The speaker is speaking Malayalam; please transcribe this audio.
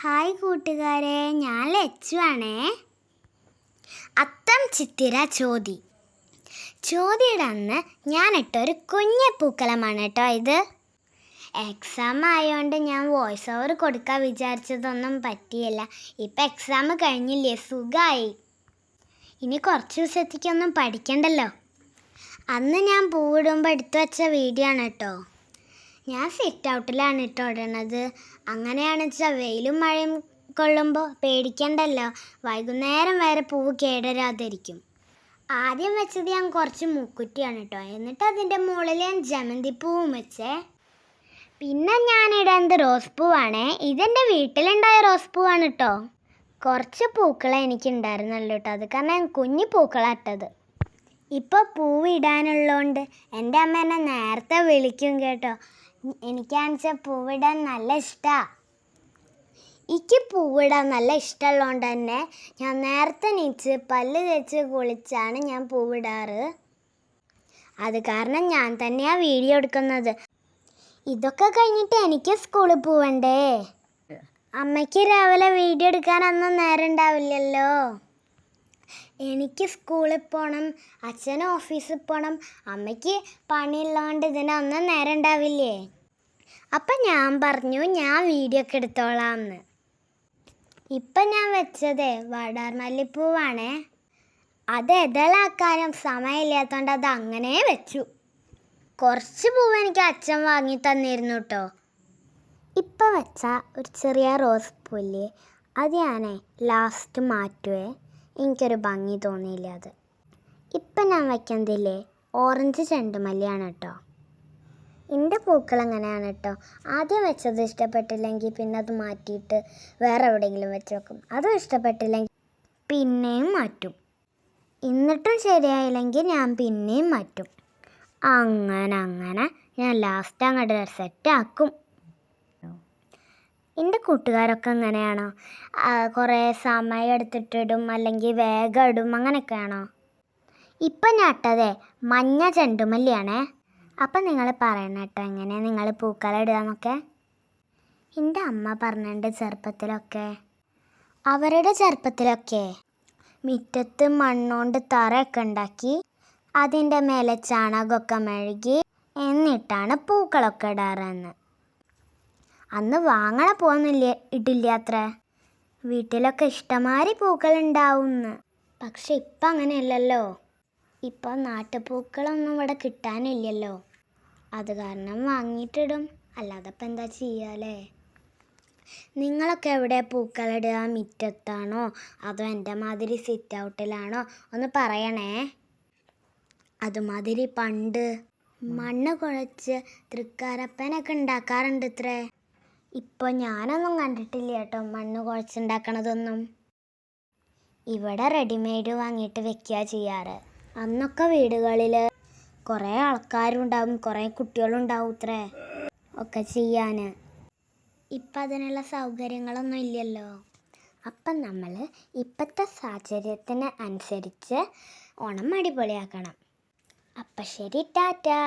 ഹായ് കൂട്ടുകാരെ, ഞാൻ ലച്ചു ആണേ. അത്തം ചിത്തിര ചോതി. ചോതിയുടെ അന്ന് ഞാനിട്ടൊരു കുഞ്ഞു പൂക്കലമാണ് കേട്ടോ ഇത്. എക്സാം ആയതുകൊണ്ട് ഞാൻ വോയിസ് ഓവർ കൊടുക്കാൻ വിചാരിച്ചതൊന്നും പറ്റിയില്ല. ഇപ്പം എക്സാം കഴിഞ്ഞില്ലേ, സുഖമായി. ഇനി കുറച്ച് ദിവസത്തേക്കൊന്നും പഠിക്കണ്ടല്ലോ. അന്ന് ഞാൻ പൂവിടുമ്പോൾ എടുത്തു വെച്ച വീഡിയോ ആണ് കേട്ടോ. ഞാൻ സിറ്റ് ഔട്ടിലാണ് ഇടണത്. അങ്ങനെയാണെന്ന് വെച്ചാൽ വെയിലും മഴയും കൊള്ളുമ്പോൾ പേടിക്കണ്ടല്ലോ, വൈകുന്നേരം വരെ പൂവ് കേടരാതിരിക്കും. ആദ്യം വെച്ചത് ഞാൻ കുറച്ച് മൂക്കുറ്റിയാണ് കേട്ടോ. എന്നിട്ട് അതിൻ്റെ മുകളിൽ ഞാൻ ജമന്തിപ്പൂവും വെച്ചേ. പിന്നെ ഞാനിടുന്നത് റോസ് പൂവാണേ. ഇതെൻ്റെ വീട്ടിലുണ്ടായ റോസ് പൂവാണ് കേട്ടോ. കുറച്ച് പൂക്കളെ എനിക്കുണ്ടായിരുന്നല്ലോ കേട്ടോ, അത് കാരണം ഞാൻ കുഞ്ഞു പൂക്കളാട്ടത്. ഇപ്പോൾ പൂവ് ഇടാനുള്ളതുകൊണ്ട് എൻ്റെ അമ്മ എന്നെ നേരത്തെ വിളിക്കും കേട്ടോ. എനിക്കാണെച്ചാൽ പൂവിടാൻ നല്ല ഇഷ്ടമാണ്. എനിക്ക് പൂവിടാൻ നല്ല ഇഷ്ടമുള്ളതുകൊണ്ട് തന്നെ ഞാൻ നേരത്തെ എണീച്ച് പല്ല് തേച്ച് കുളിച്ചാണ് ഞാൻ പൂവിടാറ്. അത് കാരണം ഞാൻ തന്നെയാണ് വീഡിയോ എടുക്കുന്നത്. ഇതൊക്കെ കഴിഞ്ഞിട്ട് എനിക്ക് സ്കൂളിൽ പോവണ്ടേ. അമ്മയ്ക്ക് രാവിലെ വീഡിയോ എടുക്കാനൊന്നും നേരം ഉണ്ടാവില്ലല്ലോ. എനിക്ക് സ്കൂളിൽ പോകണം, അച്ഛന് ഓഫീസിൽ പോകണം, അമ്മയ്ക്ക് പണിയുള്ളതുകൊണ്ട് ഇതിനൊന്നും നേരം ഉണ്ടാവില്ലേ. അപ്പം ഞാൻ പറഞ്ഞു ഞാൻ വീഡിയോ ഒക്കെ എടുത്തോളാമെന്ന്. ഇപ്പം ഞാൻ വെച്ചതേ വാടാർമല്ലിപ്പൂവാണേ. അത് ഇതളാക്കാനും സമയമില്ലാത്തതുകൊണ്ട് അത് അങ്ങനെ വെച്ചു. കുറച്ച് പൂവ് എനിക്ക് അച്ഛൻ വാങ്ങി തന്നിരുന്നു കേട്ടോ. ഇപ്പം വെച്ച ഒരു ചെറിയ റോസ് പൂല്ലേ, അത് ഞാനേ ലാസ്റ്റ് മാറ്റുവേ. എനിക്കൊരു ഭംഗി തോന്നിയില്ല അത്. ഇപ്പം ഞാൻ വയ്ക്കുന്നതില്ലേ ഓറഞ്ച് ചെണ്ടുമല്ലിയാണ് കേട്ടോ. എൻ്റെ പൂക്കൾ അങ്ങനെയാണ് കേട്ടോ. ആദ്യം വെച്ചത് ഇഷ്ടപ്പെട്ടില്ലെങ്കിൽ പിന്നെ അത് മാറ്റിയിട്ട് വേറെ എവിടെയെങ്കിലും വെച്ച് വെക്കും. അതും ഇഷ്ടപ്പെട്ടില്ലെങ്കിൽ പിന്നെയും മാറ്റും. എന്നിട്ടും ശരിയായില്ലെങ്കിൽ ഞാൻ പിന്നെയും മാറ്റും. അങ്ങനെ ഞാൻ ലാസ്റ്റ് അങ്ങോട്ട് സെറ്റാക്കും. എൻ്റെ കൂട്ടുകാരൊക്കെ അങ്ങനെയാണോ? കുറേ സമയം എടുത്തിട്ടിടും അല്ലെങ്കിൽ വേഗം ഇടും, അങ്ങനെയൊക്കെയാണോ? ഇപ്പം ഞാൻ ഇട്ടതേ മഞ്ഞ ചെണ്ടുമല്ലിയാണേ. അപ്പം നിങ്ങൾ പറയണം കേട്ടോ എങ്ങനെയാണ് നിങ്ങൾ പൂക്കളം ഇടുകയെന്നൊക്കെ. എൻ്റെ അമ്മ പറഞ്ഞിട്ടുണ്ട് ചെറുപ്പത്തിലൊക്കെ. അവരുടെ ചെറുപ്പത്തിലൊക്കെ മുറ്റത്ത് മണ്ണുകൊണ്ട് തറയൊക്കെ ഉണ്ടാക്കി അതിൻ്റെ മേലെ ചാണകമൊക്കെ മെഴുകി എന്നിട്ടാണ് പൂക്കളൊക്കെ ഇടാറെന്ന്. അന്ന് വാങ്ങണ പോകുന്നില്ല ഇടില്ല അത്ര. വീട്ടിലൊക്കെ ഇഷ്ടമാതിരി പൂക്കളുണ്ടാവുമെന്ന്. പക്ഷെ ഇപ്പം അങ്ങനെയല്ലല്ലോ. ഇപ്പം നാട്ടുപൂക്കളൊന്നും ഇവിടെ കിട്ടാനില്ലല്ലോ. അത് കാരണം വാങ്ങിയിട്ടിടും, അല്ലാതെ ഇപ്പം എന്താ ചെയ്യാല്ലേ. നിങ്ങളൊക്കെ എവിടെ പൂക്കളിടുക? മുറ്റത്താണോ അതോ എൻ്റെ മാതിരി സിറ്റ് ഔട്ടിലാണോ? ഒന്ന് പറയണേ. അതുമാതിരി പണ്ട് മണ്ണ് കുഴച്ച് തൃക്കാരപ്പനൊക്കെ ഉണ്ടാക്കാറുണ്ട് ഇത്രേ. ഇപ്പോൾ ഞാനൊന്നും കണ്ടിട്ടില്ല കേട്ടോ മണ്ണ് കുഴച്ചുണ്ടാക്കണതൊന്നും. ഇവിടെ റെഡിമെയ്ഡ് വാങ്ങിയിട്ട് വെക്കുക ചെയ്യാറ്. അന്നൊക്കെ വീടുകളിൽ കുറേ ആൾക്കാരുണ്ടാവും, കുറേ കുട്ടികളുണ്ടാവും ഇത്രേ ഒക്കെ ചെയ്യാൻ. ഇപ്പം അതിനുള്ള സൗകര്യങ്ങളൊന്നും ഇല്ലല്ലോ. അപ്പം നമ്മൾ ഇപ്പോഴത്തെ സാഹചര്യത്തിന് അനുസരിച്ച് ഓണം അടിപൊളിയാക്കണം. അപ്പം ശരി, ടാറ്റാ.